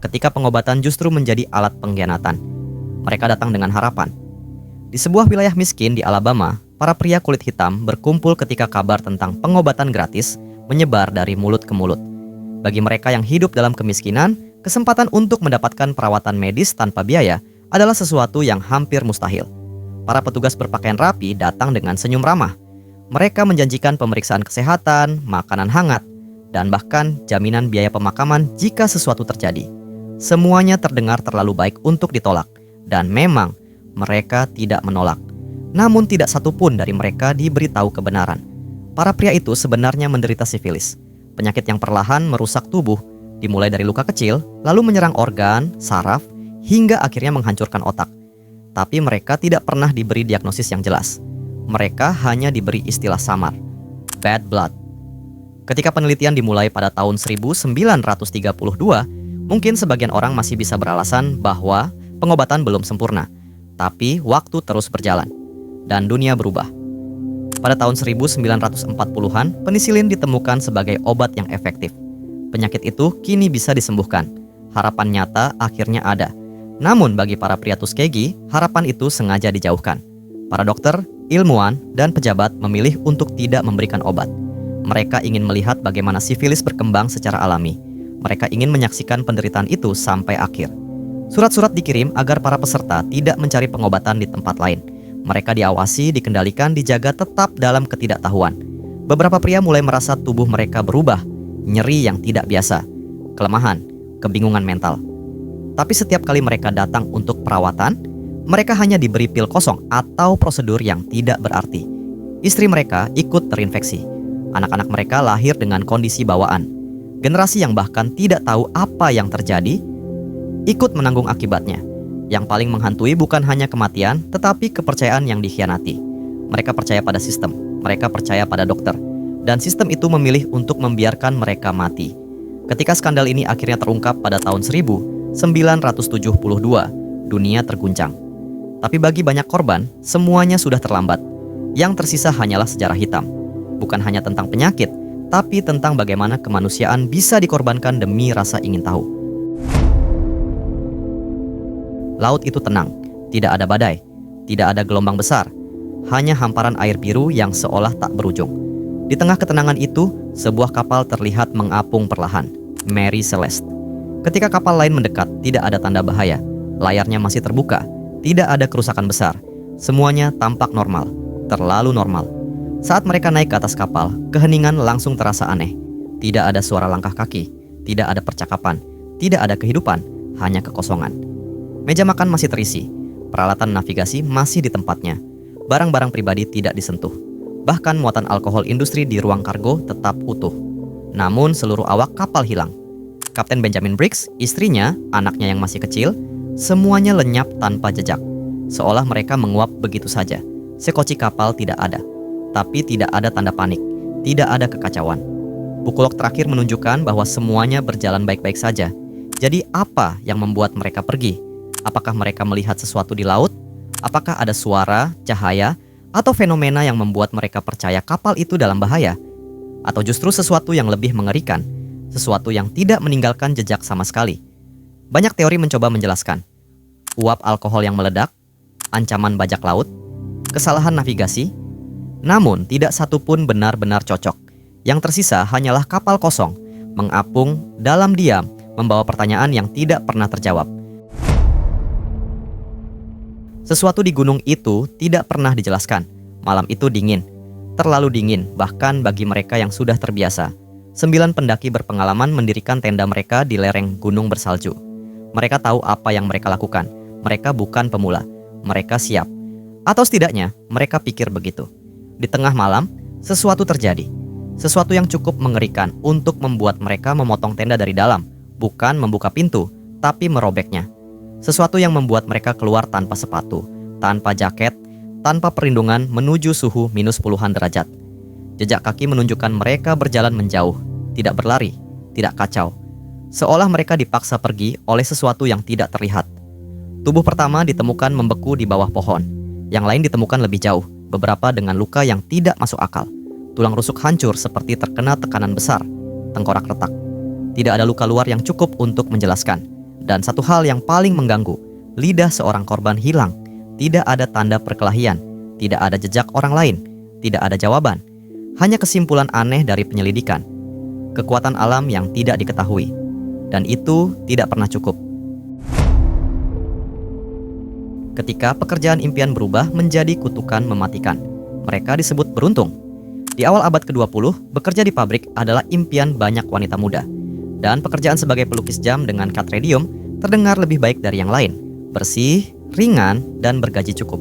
ketika pengobatan justru menjadi alat pengkhianatan. Mereka datang dengan harapan. Di sebuah wilayah miskin di Alabama, para pria kulit hitam berkumpul ketika kabar tentang pengobatan gratis menyebar dari mulut ke mulut. Bagi mereka yang hidup dalam kemiskinan, kesempatan untuk mendapatkan perawatan medis tanpa biaya adalah sesuatu yang hampir mustahil. Para petugas berpakaian rapi datang dengan senyum ramah. Mereka menjanjikan pemeriksaan kesehatan, makanan hangat, dan bahkan jaminan biaya pemakaman jika sesuatu terjadi. Semuanya terdengar terlalu baik untuk ditolak, dan memang mereka tidak menolak. Namun tidak satupun dari mereka diberitahu kebenaran. Para pria itu sebenarnya menderita sifilis, penyakit yang perlahan merusak tubuh, dimulai dari luka kecil, lalu menyerang organ, saraf, hingga akhirnya menghancurkan otak. Tapi mereka tidak pernah diberi diagnosis yang jelas. Mereka hanya diberi istilah samar, bad blood. Ketika penelitian dimulai pada tahun 1932, mungkin sebagian orang masih bisa beralasan bahwa pengobatan belum sempurna. Tapi waktu terus berjalan, dan dunia berubah. Pada tahun 1940-an, penisilin ditemukan sebagai obat yang efektif. Penyakit itu kini bisa disembuhkan. Harapan nyata akhirnya ada. Namun bagi para pria Tuskegee, harapan itu sengaja dijauhkan. Para dokter, ilmuwan, dan pejabat memilih untuk tidak memberikan obat. Mereka ingin melihat bagaimana sifilis berkembang secara alami. Mereka ingin menyaksikan penderitaan itu sampai akhir. Surat-surat dikirim agar para peserta tidak mencari pengobatan di tempat lain. Mereka diawasi, dikendalikan, dijaga tetap dalam ketidaktahuan. Beberapa pria mulai merasa tubuh mereka berubah, nyeri yang tidak biasa, kelemahan, kebingungan mental. Tapi setiap kali mereka datang untuk perawatan, mereka hanya diberi pil kosong atau prosedur yang tidak berarti. Istri mereka ikut terinfeksi. Anak-anak mereka lahir dengan kondisi bawaan. Generasi yang bahkan tidak tahu apa yang terjadi, ikut menanggung akibatnya. Yang paling menghantui bukan hanya kematian, tetapi kepercayaan yang dikhianati. Mereka percaya pada sistem, mereka percaya pada dokter, dan sistem itu memilih untuk membiarkan mereka mati. Ketika skandal ini akhirnya terungkap pada tahun 1972, dunia terguncang. Tapi bagi banyak korban, semuanya sudah terlambat. Yang tersisa hanyalah sejarah hitam. Bukan hanya tentang penyakit, tapi tentang bagaimana kemanusiaan bisa dikorbankan demi rasa ingin tahu. Laut itu tenang, tidak ada badai, tidak ada gelombang besar, hanya hamparan air biru yang seolah tak berujung. Di tengah ketenangan itu, sebuah kapal terlihat mengapung perlahan, Mary Celeste. Ketika kapal lain mendekat, tidak ada tanda bahaya, layarnya masih terbuka, tidak ada kerusakan besar, semuanya tampak normal, terlalu normal. Saat mereka naik ke atas kapal, keheningan langsung terasa aneh. Tidak ada suara langkah kaki, tidak ada percakapan, tidak ada kehidupan, hanya kekosongan. Meja makan masih terisi, peralatan navigasi masih di tempatnya, barang-barang pribadi tidak disentuh. Bahkan muatan alkohol industri di ruang kargo tetap utuh. Namun seluruh awak kapal hilang. Kapten Benjamin Briggs, istrinya, anaknya yang masih kecil, semuanya lenyap tanpa jejak. Seolah mereka menguap begitu saja. Sekoci kapal tidak ada. Tapi tidak ada tanda panik, tidak ada kekacauan. Buku log terakhir menunjukkan bahwa semuanya berjalan baik-baik saja. Jadi apa yang membuat mereka pergi? Apakah mereka melihat sesuatu di laut? Apakah ada suara, cahaya, atau fenomena yang membuat mereka percaya kapal itu dalam bahaya? Atau justru sesuatu yang lebih mengerikan, sesuatu yang tidak meninggalkan jejak sama sekali? Banyak teori mencoba menjelaskan. Uap alkohol yang meledak, ancaman bajak laut, kesalahan navigasi. Namun tidak satu pun benar-benar cocok. Yang tersisa hanyalah kapal kosong, mengapung, dalam diam, membawa pertanyaan yang tidak pernah terjawab. Sesuatu di gunung itu tidak pernah dijelaskan. Malam itu dingin, terlalu dingin bahkan bagi mereka yang sudah terbiasa. 9 pendaki berpengalaman mendirikan tenda mereka di lereng gunung bersalju. Mereka tahu apa yang mereka lakukan. Mereka bukan pemula, mereka siap. Atau setidaknya mereka pikir begitu. Di tengah malam, sesuatu terjadi. Sesuatu yang cukup mengerikan untuk membuat mereka memotong tenda dari dalam. Bukan membuka pintu, tapi merobeknya. Sesuatu yang membuat mereka keluar tanpa sepatu, tanpa jaket, tanpa perlindungan menuju suhu minus puluhan derajat. Jejak kaki menunjukkan mereka berjalan menjauh, tidak berlari, tidak kacau. Seolah mereka dipaksa pergi oleh sesuatu yang tidak terlihat. Tubuh pertama ditemukan membeku di bawah pohon. Yang lain ditemukan lebih jauh, beberapa dengan luka yang tidak masuk akal. Tulang rusuk hancur seperti terkena tekanan besar, tengkorak retak. Tidak ada luka luar yang cukup untuk menjelaskan. Dan satu hal yang paling mengganggu, lidah seorang korban hilang. Tidak ada tanda perkelahian, tidak ada jejak orang lain, tidak ada jawaban. Hanya kesimpulan aneh dari penyelidikan. Kekuatan alam yang tidak diketahui. Dan itu tidak pernah cukup. Ketika pekerjaan impian berubah menjadi kutukan mematikan, mereka disebut beruntung. Di awal abad ke-20, bekerja di pabrik adalah impian banyak wanita muda. Dan pekerjaan sebagai pelukis jam dengan cut radium terdengar lebih baik dari yang lain. Bersih, ringan, dan bergaji cukup.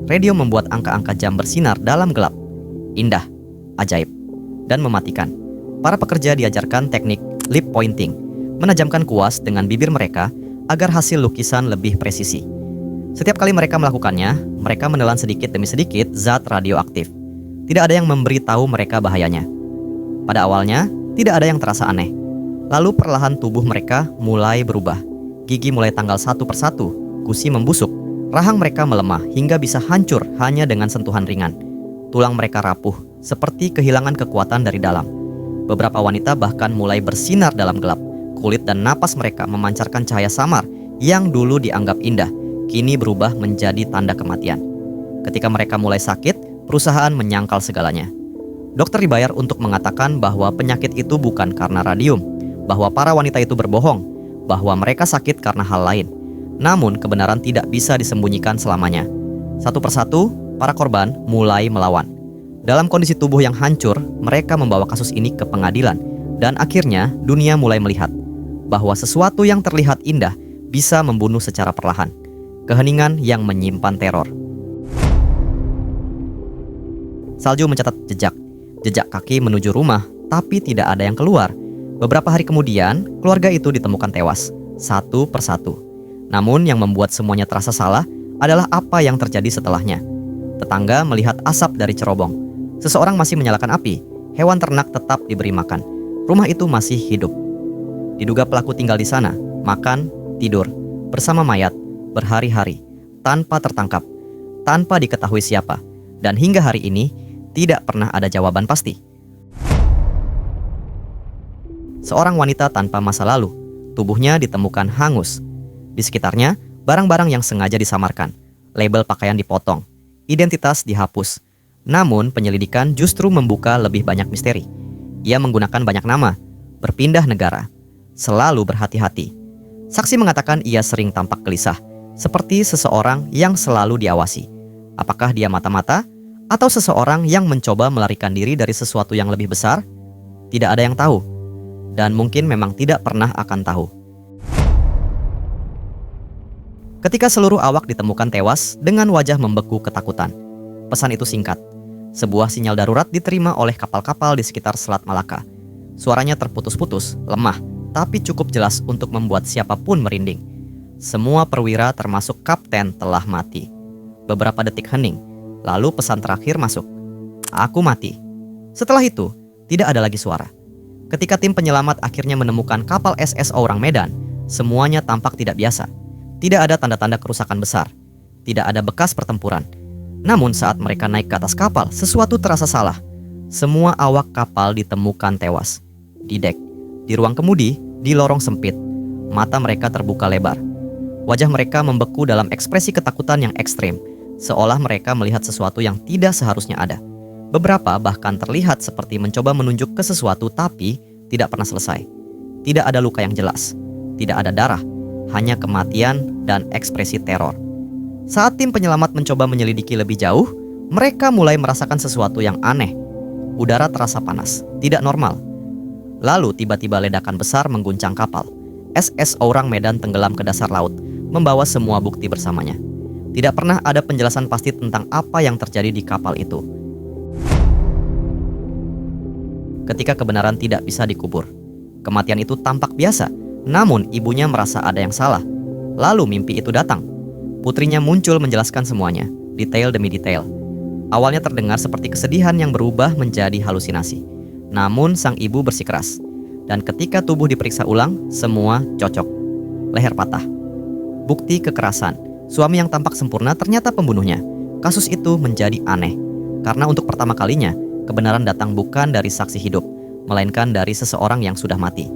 Radium membuat angka-angka jam bersinar dalam gelap. Indah, ajaib, dan mematikan. Para pekerja diajarkan teknik lip pointing, menajamkan kuas dengan bibir mereka agar hasil lukisan lebih presisi. Setiap kali mereka melakukannya, mereka menelan sedikit demi sedikit zat radioaktif. Tidak ada yang memberitahu mereka bahayanya. Pada awalnya, tidak ada yang terasa aneh. Lalu perlahan tubuh mereka mulai berubah. Gigi mulai tanggal satu persatu, gusi membusuk, rahang mereka melemah hingga bisa hancur hanya dengan sentuhan ringan. Tulang mereka rapuh, seperti kehilangan kekuatan dari dalam. Beberapa wanita bahkan mulai bersinar dalam gelap. Kulit dan napas mereka memancarkan cahaya samar yang dulu dianggap indah, kini berubah menjadi tanda kematian. Ketika mereka mulai sakit, perusahaan menyangkal segalanya. Dokter dibayar untuk mengatakan bahwa penyakit itu bukan karena radium, bahwa para wanita itu berbohong, bahwa mereka sakit karena hal lain. Namun kebenaran tidak bisa disembunyikan selamanya. Satu persatu, para korban mulai melawan. Dalam kondisi tubuh yang hancur, mereka membawa kasus ini ke pengadilan. Dan akhirnya dunia mulai melihat bahwa sesuatu yang terlihat indah bisa membunuh secara perlahan. Keheningan yang menyimpan teror. Salju mencatat jejak kaki menuju rumah, tapi tidak ada yang keluar. Beberapa hari kemudian, keluarga itu ditemukan tewas, satu persatu. Namun yang membuat semuanya terasa salah adalah apa yang terjadi setelahnya. Tetangga melihat asap dari cerobong. Seseorang masih menyalakan api. Hewan ternak tetap diberi makan. Rumah itu masih hidup. Diduga pelaku tinggal di sana, makan, tidur, bersama mayat, berhari-hari, tanpa tertangkap, tanpa diketahui siapa. Dan hingga hari ini, tidak pernah ada jawaban pasti. Seorang wanita tanpa masa lalu, tubuhnya ditemukan hangus. Di sekitarnya, barang-barang yang sengaja disamarkan, label pakaian dipotong, identitas dihapus. Namun, penyelidikan justru membuka lebih banyak misteri. Ia menggunakan banyak nama, berpindah negara, selalu berhati-hati. Saksi mengatakan ia sering tampak gelisah, seperti seseorang yang selalu diawasi. Apakah dia mata-mata, atau seseorang yang mencoba melarikan diri dari sesuatu yang lebih besar? Tidak ada yang tahu, dan mungkin memang tidak pernah akan tahu. Ketika seluruh awak ditemukan tewas dengan wajah membeku ketakutan. Pesan itu singkat. Sebuah sinyal darurat diterima oleh kapal-kapal di sekitar Selat Malaka. Suaranya terputus-putus, lemah, tapi cukup jelas untuk membuat siapapun merinding. Semua perwira termasuk kapten telah mati. Beberapa detik hening, lalu pesan terakhir masuk. Aku mati. Setelah itu, tidak ada lagi suara. Ketika tim penyelamat akhirnya menemukan kapal SS Orang Medan, semuanya tampak tidak biasa. Tidak ada tanda-tanda kerusakan besar. Tidak ada bekas pertempuran. Namun saat mereka naik ke atas kapal, sesuatu terasa salah. Semua awak kapal ditemukan tewas. Di dek, di ruang kemudi, di lorong sempit. Mata mereka terbuka lebar. Wajah mereka membeku dalam ekspresi ketakutan yang ekstrem, seolah mereka melihat sesuatu yang tidak seharusnya ada. Beberapa bahkan terlihat seperti mencoba menunjuk ke sesuatu tapi tidak pernah selesai. Tidak ada luka yang jelas, tidak ada darah, hanya kematian dan ekspresi teror. Saat tim penyelamat mencoba menyelidiki lebih jauh, mereka mulai merasakan sesuatu yang aneh. Udara terasa panas, tidak normal. Lalu tiba-tiba ledakan besar mengguncang kapal. SS Orang Medan tenggelam ke dasar laut, membawa semua bukti bersamanya. Tidak pernah ada penjelasan pasti tentang apa yang terjadi di kapal itu. Ketika kebenaran tidak bisa dikubur, kematian itu tampak biasa, namun ibunya merasa ada yang salah. Lalu mimpi itu datang. Putrinya muncul menjelaskan semuanya, detail demi detail. Awalnya terdengar seperti kesedihan yang berubah menjadi halusinasi. Namun sang ibu bersikeras. Dan ketika tubuh diperiksa ulang, semua cocok. Leher patah. Bukti kekerasan. Suami yang tampak sempurna ternyata pembunuhnya. Kasus itu menjadi aneh. Karena untuk pertama kalinya, kebenaran datang bukan dari saksi hidup, melainkan dari seseorang yang sudah mati.